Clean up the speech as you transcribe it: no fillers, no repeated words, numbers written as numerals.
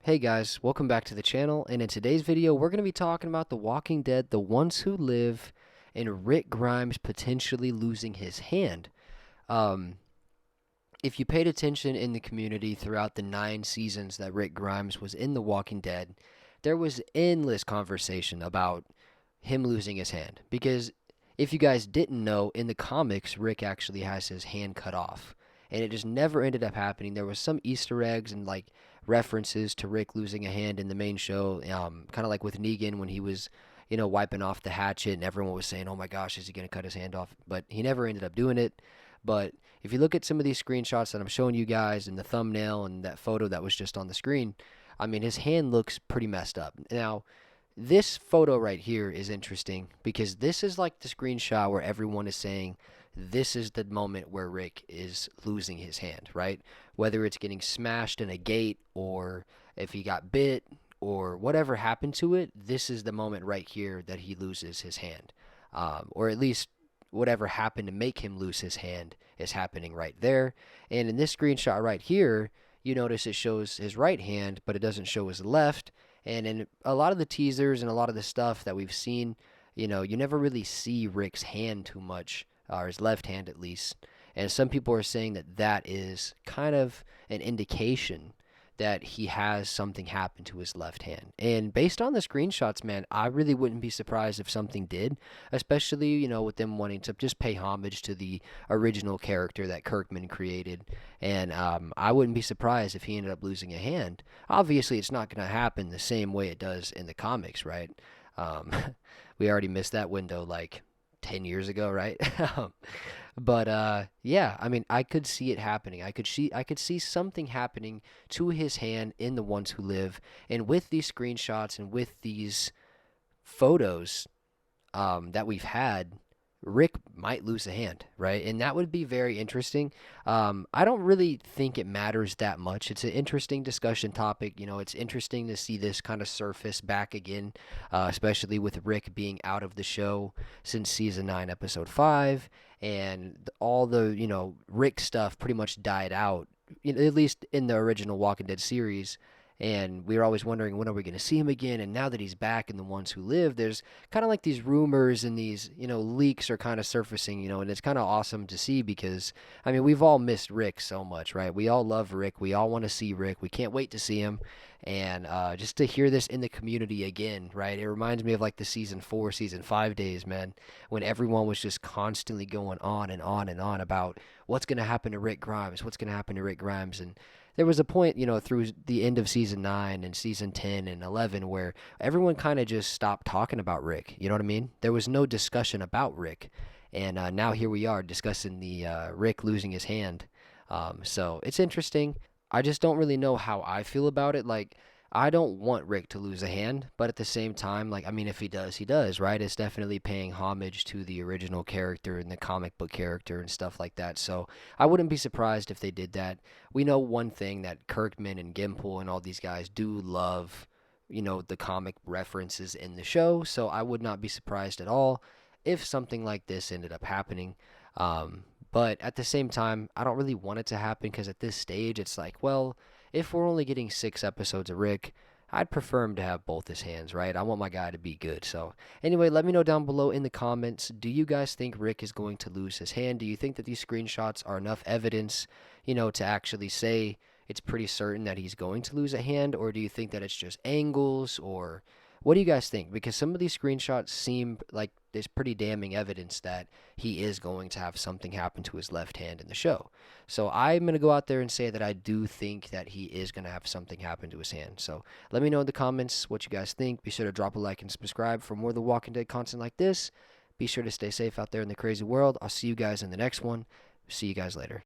Hey guys, welcome back to the channel, and in today's video we're going to be talking about The Walking Dead, The Ones Who Live, and Rick Grimes potentially losing his hand. Um, if you paid attention in the community throughout the 9 seasons that Rick Grimes was in The Walking Dead, there was endless conversation about him losing his hand. Because if you guys didn't know, in the comics, Rick actually has his hand cut off. And it just never ended up happening. There was some Easter eggs and like references to Rick losing a hand in the main show, kind of like with Negan when he was, wiping off the hatchet and everyone was saying, "Oh my gosh, is he going to cut his hand off?" But he never ended up doing it. But if you look at some of these screenshots that I'm showing you guys and the thumbnail and that photo that was just on the screen, I mean, his hand looks pretty messed up. Now, this photo right here is interesting because this is like the screenshot where everyone is saying this is the moment where Rick is losing his hand, right? Whether it's getting smashed in a gate or if he got bit or whatever happened to it, this is the moment right here that he loses his hand. Or at least whatever happened to make him lose his hand is happening right there. And in this screenshot right here, you notice it shows his right hand, but it doesn't show his left. And in a lot of the teasers and a lot of the stuff that we've seen, you never really see Rick's hand too much, or his left hand at least. And some people are saying that that is kind of an indication that he has something happen to his left hand. And based on the screenshots, man, I really wouldn't be surprised if something did, especially, with them wanting to just pay homage to the original character that Kirkman created. And I wouldn't be surprised if he ended up losing a hand. Obviously, it's not going to happen the same way it does in the comics, right? Um, we already missed that window like 10 years ago, right? But yeah, I mean, I could see it happening. I could see something happening to his hand in The Ones Who Live, and with these screenshots and with these photos that we've had, Rick might lose a hand, right? And that would be very interesting. I don't really think it matters that much. It's an interesting discussion topic. It's interesting to see this kind of surface back again, especially with Rick being out of the show since season 9, episode 5, and all the, Rick stuff pretty much died out, at least in the original Walking Dead series. And we were always wondering, when are we going to see him again? And now that he's back in The Ones Who Live, there's kind of like these rumors and these, leaks are kind of surfacing, and it's kind of awesome to see because, I mean, we've all missed Rick so much, right? We all love Rick. We all want to see Rick. We can't wait to see him. And just to hear this in the community again, right? It reminds me of like the season 4, season 5 days, man, when everyone was just constantly going on and on and on about what's going to happen to Rick Grimes, what's going to happen to Rick Grimes. And there was a point, through the end of season 9 and season 10 and 11 where everyone kind of just stopped talking about Rick. You know what I mean? There was no discussion about Rick. And now here we are discussing the Rick losing his hand. So it's interesting. I just don't really know how I feel about it. Like, I don't want Rick to lose a hand, but at the same time, like, I mean, if he does, he does, right? It's definitely paying homage to the original character and the comic book character and stuff like that. So I wouldn't be surprised if they did that. We know one thing, that Kirkman and Gimple and all these guys do love, the comic references in the show. So I would not be surprised at all if something like this ended up happening. But at the same time, I don't really want it to happen because at this stage, it's like, well, if we're only getting 6 episodes of Rick, I'd prefer him to have both his hands, right? I want my guy to be good. So, anyway, let me know down below in the comments. Do you guys think Rick is going to lose his hand? Do you think that these screenshots are enough evidence, to actually say it's pretty certain that he's going to lose a hand? Or do you think that it's just angles? Or what do you guys think? Because some of these screenshots seem like there's pretty damning evidence that he is going to have something happen to his left hand in the show. So I'm going to go out there and say that I do think that he is going to have something happen to his hand. So let me know in the comments what you guys think. Be sure to drop a like and subscribe for more The Walking Dead content like this. Be sure to stay safe out there in the crazy world. I'll see you guys in the next one. See you guys later.